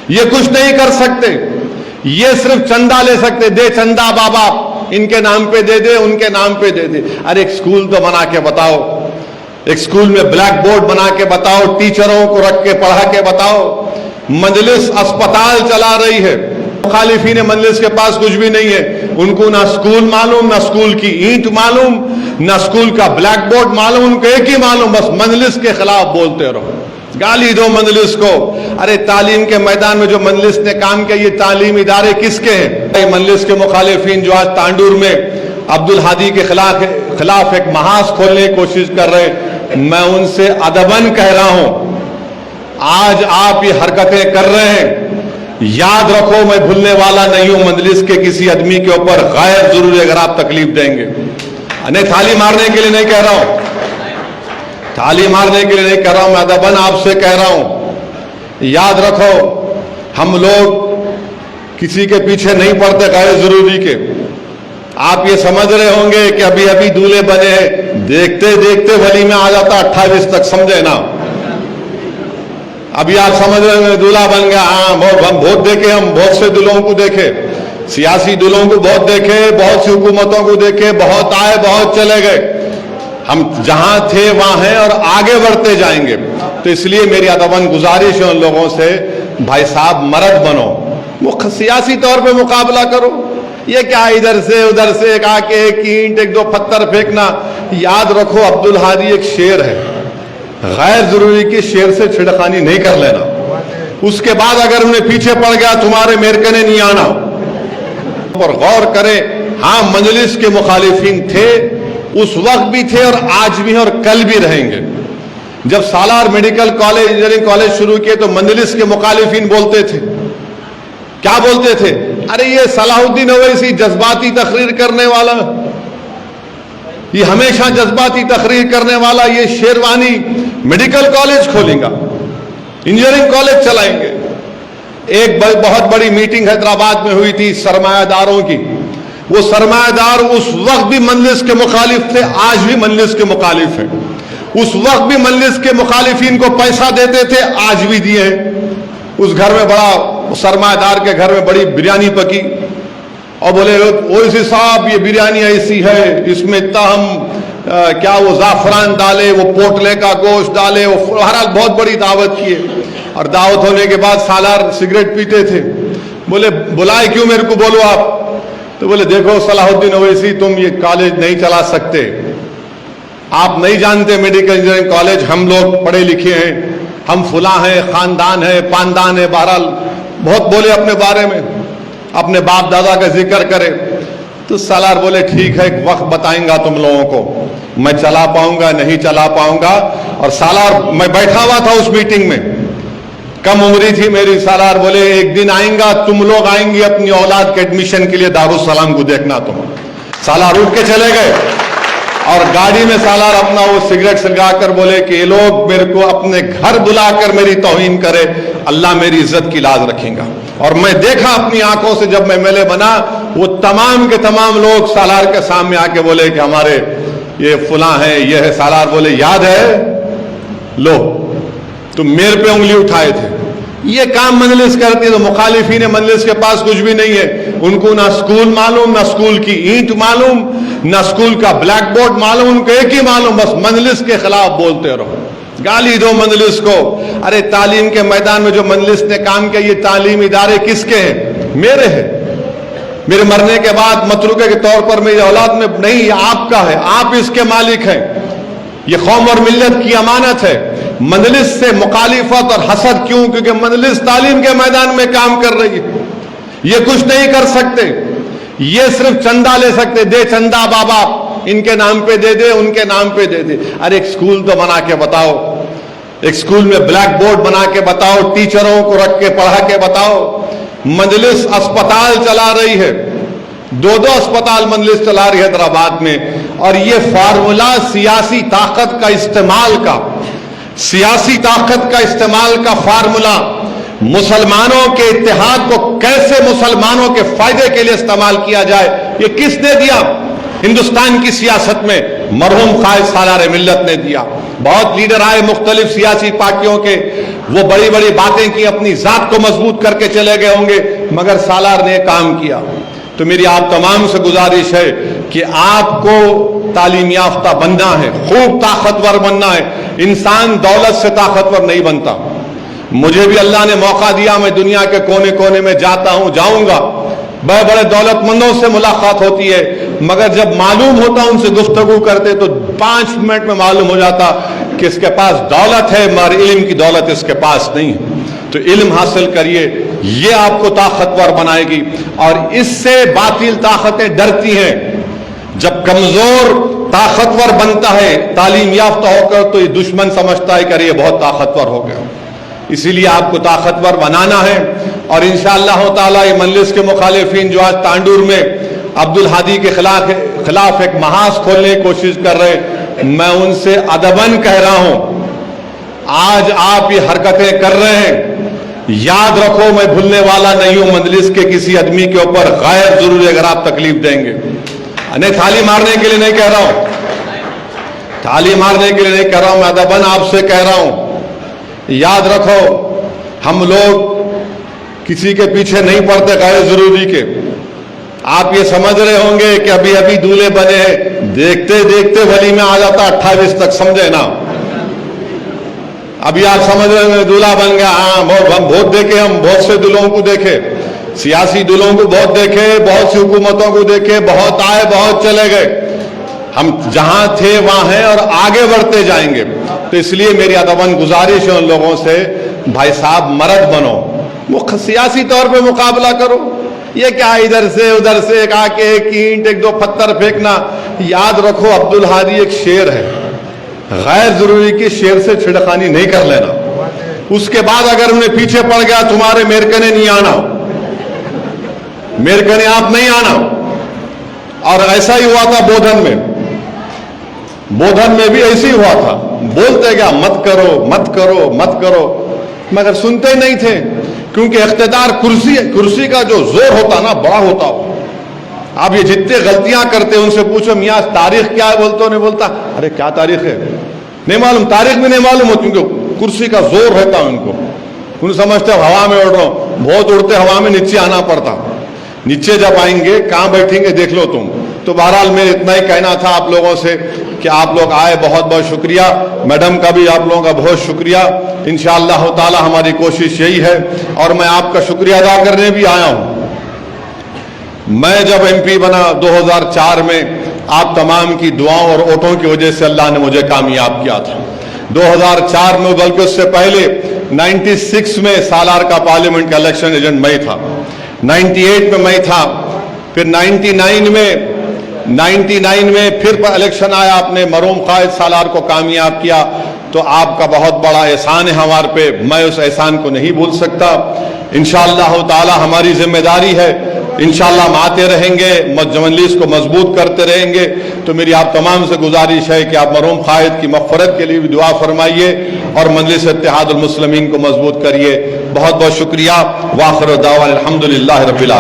یہ کچھ نہیں کر سکتے، یہ صرف چندہ لے سکتے، دے چندہ بابا، ان کے نام پہ دے دے، ان کے نام پہ دے دے۔ ارے ایک سکول تو بنا کے بتاؤ، ایک سکول میں بلیک بورڈ بنا کے بتاؤ، ٹیچروں کو رکھ کے پڑھا کے بتاؤ۔ مجلس اسپتال چلا رہی ہے، مخالفین مجلس کے پاس کچھ بھی نہیں ہے، ان کو نہ سکول معلوم، نہ سکول کی اینٹ معلوم، نہ سکول کا بلیک بورڈ معلوم، ان کو ایک ہی معلوم، بس مجلس کے خلاف بولتے رہو، گالی دو مجلس کو۔ ارے تعلیم کے میدان میں جو مجلس نے کام کیا، یہ تعلیم ادارے کس کے ہیں؟ مجلس کے مخالفین جو آج تانڈور میں عبدالہادی کے خلاف ایک محاذ کھولنے کی کوشش کر رہے ہیں، میں ان سے ادباً کہہ رہا ہوں، آج آپ یہ حرکتیں کر رہے ہیں، یاد رکھو میں بھولنے والا نہیں ہوں، مجلس کے کسی آدمی کے اوپر غیر ضروری اگر آپ تکلیف دیں گے، انہیں تھالی مارنے کے لیے نہیں کہہ رہا ہوں، تھالی مارنے کے لیے نہیں کہہ رہا ہوں، میں ادباً آپ سے کہہ رہا ہوں، یاد رکھو ہم لوگ کسی کے پیچھے نہیں پڑتے غیر ضروری کے۔ آپ یہ سمجھ رہے ہوں گے کہ ابھی ابھی دولہے بنے ہیں، دیکھتے دیکھتے ولی میں آ جاتا 28 تک، سمجھے نا؟ ابھی آپ سمجھ رہے ہیں دولہا بن گیا، ہاں ہم بہت دیکھے، ہم بہت سے دلہوں کو دیکھے، سیاسی دلہوں کو بہت دیکھے، بہت سی حکومتوں کو دیکھے، بہت آئے بہت چلے گئے، ہم جہاں تھے وہاں ہیں اور آگے بڑھتے جائیں گے۔ تو اس لیے میری ادباً گزارش ہے ان لوگوں سے، بھائی صاحب مرد بنو، وہ سیاسی طور پہ مقابلہ کرو، یہ کیا ادھر سے ادھر سے ایک آ کے ایک اینٹ ایک دو پتھر پھینکنا۔ یاد رکھو عبدالہادی ایک شیر ہے، غیر ضروری کی شیر سے چھڑخانی نہیں کر لینا، اس کے بعد اگر ہم نے پیچھے پڑ گیا تمہارے میرکنے نہیں آنا۔ اور غور کریں، ہاں مجلس کے مخالفین تھے، اس وقت بھی تھے اور آج بھی ہیں اور کل بھی رہیں گے۔ جب سالار میڈیکل کالج انجینئرنگ کالج شروع کیے تو مجلس کے مخالفین بولتے تھے، کیا بولتے تھے؟ ارے یہ صلاح الدین اویسی جذباتی تقریر کرنے والا، یہ ہمیشہ جذباتی تقریر کرنے والا، یہ شیروانی میڈیکل کالج کھولیں گا، انجینئرنگ کالج چلائیں گے۔ ایک بہت بڑی میٹنگ حیدرآباد میں ہوئی تھی سرمایہ داروں کی، وہ سرمایہ دار اس وقت بھی مجلس کے مخالف تھے، آج بھی مجلس کے مخالف ہیں، اس وقت بھی مجلس کے مخالفین کو پیسہ دیتے تھے، آج بھی دیے ہیں۔ اس گھر میں بڑا سرمایہ دار کے گھر میں بڑی بریانی پکی اور بولے اویسی صاحب یہ بریانی ایسی ہے، اس میں تاہم کیا وہ زعفران ڈالے، وہ پوٹلے کا گوشت ڈالے، وہ بہرحال بہت بڑی دعوت کیے۔ اور دعوت ہونے کے بعد سالار سگریٹ پیتے تھے، بولے بلائے کیوں میرے کو، بولو آپ؟ تو بولے دیکھو صلاح الدین اویسی تم یہ کالج نہیں چلا سکتے، آپ نہیں جانتے میڈیکل انجینئرنگ کالج، ہم لوگ پڑھے لکھے ہیں، ہم فلاں ہیں، خاندان ہے، پاندان ہے، بہرحال بہت بولے اپنے بارے میں، اپنے باپ دادا کا ذکر کرے۔ تو سالار بولے ٹھیک ہے، ایک وقت بتائیں گا تم لوگوں کو، میں چلا پاؤں گا نہیں چلا پاؤں گا۔ اور سالار میں بیٹھا ہوا تھا اس میٹنگ میں، کم عمری تھی میری، سالار بولے ایک دن آئیں گا تم لوگ آئیں گے اپنی اولاد کے ایڈمیشن کے لیے دارالسلام کو دیکھنا تم۔ سالار اٹھ کے چلے گئے اور گاڑی میں سالار اپنا وہ سگریٹ سلگا کر بولے کہ یہ لوگ میرے کو اپنے گھر بلا کر میری توہین کرے، اللہ میری عزت کی لاز رکھیں گا۔ اور میں دیکھا اپنی آنکھوں سے جب میں ایم ایل اے بنا، وہ تمام کے تمام لوگ سالار کے سامنے آ کے بولے کہ ہمارے یہ فلاں ہے، یہ ہے۔ سالار بولے یاد ہے، لو تم میرے پہ انگلی اٹھائے تھے۔ یہ کام مجلس کرتی ہے، تو مخالفین مجلس کے پاس کچھ بھی نہیں ہے، ان کو نہ سکول معلوم، نہ سکول کی اینٹ معلوم، نہ سکول کا بلیک بورڈ معلوم، ان کو ایک ہی معلوم، بس مجلس کے خلاف بولتے رہو، گالی دو مجلس کو۔ ارے تعلیم کے میدان میں جو مجلس نے کام کیا، یہ تعلیم ادارے کس کے ہیں؟ میرے ہیں، میرے مرنے کے بعد متروکے کے طور پر میری اولاد میں نہیں، یہ آپ کا ہے، آپ اس کے مالک ہیں، یہ قوم اور ملت کی امانت ہے۔ مجلس سے مخالفت اور حسد کیوں؟ کیونکہ مجلس تعلیم کے میدان میں کام کر رہی ہے، یہ کچھ نہیں کر سکتے، یہ صرف چندہ لے سکتے، دے چندہ بابا، ان کے نام پہ دے دے، ان کے نام پہ دے دے۔ ارے ایک سکول تو بنا کے بتاؤ، ایک سکول میں بلیک بورڈ بنا کے بتاؤ، ٹیچروں کو رکھ کے پڑھا کے بتاؤ۔ مجلس اسپتال چلا رہی ہے، دو اسپتال مجلس چلا رہی ہے حیدرآباد میں، اور یہ فارمولا سیاسی طاقت کا استعمال کا، سیاسی طاقت کا استعمال کا فارمولا، مسلمانوں کے اتحاد کو کیسے مسلمانوں کے فائدے کے لیے استعمال کیا جائے، یہ کس نے دیا؟ ہندوستان کی سیاست میں مرحوم قائد سالار ملت نے دیا۔ بہت لیڈر آئے مختلف سیاسی پارٹیوں کے، وہ بڑی بڑی باتیں کی, اپنی ذات کو مضبوط کر کے چلے گئے ہوں گے, مگر سالار نے کام کیا. تو میری آپ تمام سے گزارش ہے کہ آپ کو تعلیم یافتہ بننا ہے, خوب طاقتور بننا ہے. انسان دولت سے طاقتور نہیں بنتا. مجھے بھی اللہ نے موقع دیا, میں دنیا کے کونے کونے میں جاتا ہوں, جاؤں گا, بڑے بڑے دولت مندوں سے ملاقات ہوتی ہے, مگر جب معلوم ہوتا ان سے گفتگو کرتے تو 5 منٹ میں معلوم ہو جاتا کہ اس کے پاس دولت ہے مگر علم کی دولت اس کے پاس نہیں ہے. تو علم حاصل کریے, یہ آپ کو طاقتور بنائے گی. اور اس سے باطل طاقتیں ڈرتی ہیں. جب کمزور طاقتور بنتا ہے تعلیم یافتہ ہو کر تو یہ دشمن سمجھتا ہے کہ یہ بہت طاقتور ہو گیا. اسی لیے آپ کو طاقتور بنانا ہے. اور انشاءاللہ تعالی یہ مجلس کے مخالفین جو آج تانڈور میں عبدالہادی کے خلاف ایک محاذ کھولنے کی کوشش کر رہے, میں ان سے ادباً کہہ رہا ہوں, آج آپ یہ حرکتیں کر رہے ہیں, یاد رکھو میں بھولنے والا نہیں ہوں. مجلس کے کسی آدمی کے اوپر غیر ضروری اگر آپ تکلیف دیں گے, نہیں تھالی مارنے کے لیے نہیں کہہ رہا ہوں, تھالی مارنے کے لیے نہیں کہہ رہا ہوں, میں ادباً آپ سے کہہ رہا ہوں, یاد رکھو ہم لوگ کسی کے پیچھے نہیں پڑتے غیر ضروری کے. آپ یہ سمجھ رہے ہوں گے کہ ابھی ابھی دولہے بنے ہیں, دیکھتے دیکھتے ولی میں آ جاتا 28 تک, سمجھے نا. ابھی آپ سمجھ رہے ہیں دولہا بن گیا, ہاں ہم بہت دیکھے, ہم بہت سے دلہوں کو دیکھے, سیاسی دلہوں کو بہت دیکھے, بہت سی حکومتوں کو دیکھے, بہت آئے بہت چلے گئے. ہم جہاں تھے وہاں ہیں اور آگے بڑھتے جائیں گے. تو اس لیے میری ادباً گزارش ہے ان لوگوں سے, بھائی صاحب مرد بنو, وہ سیاسی طور پہ مقابلہ کرو. یہ کیا ادھر سے ادھر سے ایک آ کے ایک اینٹ ایک دو پتھر پھینکنا. یاد رکھو عبدالہادی ایک شیر ہے, غیر ضروری کی شیر سے چھڑخانی نہیں کر لینا. اس کے بعد اگر انہیں پیچھے پڑ گیا تمہارے میرکنے نہیں آنا, میرکنے آپ نہیں آنا. اور ایسا ہی ہوا تھا بودھن میں, بودھن میں بھی ایسے ہی ہوا تھا, بولتے گیا مت کرو مت کرو مت کرو, مگر سنتے نہیں تھے. کیونکہ اقتدار کرسی کا جو زور ہوتا نا بڑا ہوتا ہو. آپ یہ جتنے غلطیاں کرتے ان سے پوچھو میاں تاریخ کیا ہے, بولتا نہیں بولتا, ارے کیا تاریخ ہے نہیں معلوم, تاریخ بھی نہیں معلوم ہوتی, کیونکہ کرسی کا زور رہتا ان کو. ان سمجھتے ہوا میں اڑ رہا ہوں, بہت اڑتے ہوا میں نیچے آنا پڑتا. نیچے جب آئیں گے کہاں بیٹھیں گے دیکھ لو تم. تو بہرحال میں اتنا ہی کہنا تھا آپ لوگوں سے کہ آپ لوگ آئے, بہت بہت شکریہ. میڈم کا بھی آپ لوگوں کا بہت شکریہ. انشاءاللہ تعالی ہماری کوشش یہی ہے, اور میں آپ کا شکریہ ادا کرنے بھی آیا ہوں. میں جب ایم پی بنا 2004 میں, آپ تمام کی دعاؤں اور ووٹوں کی وجہ سے اللہ نے مجھے کامیاب کیا تھا. 2004 میں, بلکہ اس سے پہلے 96 میں سالار کا پارلیمنٹ کا الیکشن ایجنٹ میں تھا, 98 میں تھا, پھر 99 میں پھر الیکشن آیا, آپ نے مرحوم قائد سالار کو کامیاب کیا. تو آپ کا بہت بڑا احسان ہے ہمارے پہ, میں اس احسان کو نہیں بھول سکتا. انشاءاللہ تعالی ہماری ذمہ داری ہے, انشاءاللہ ہم آتے رہیں گے, مجلس کو مضبوط کرتے رہیں گے. تو میری آپ تمام سے گزارش ہے کہ آپ مرحوم قائد کی مغفرت کے لیے بھی دعا فرمائیے اور مجلس اتحاد المسلمین کو مضبوط کریے. بہت بہت شکریہ. وآخر دعوانا الحمدللہ رب العالمین.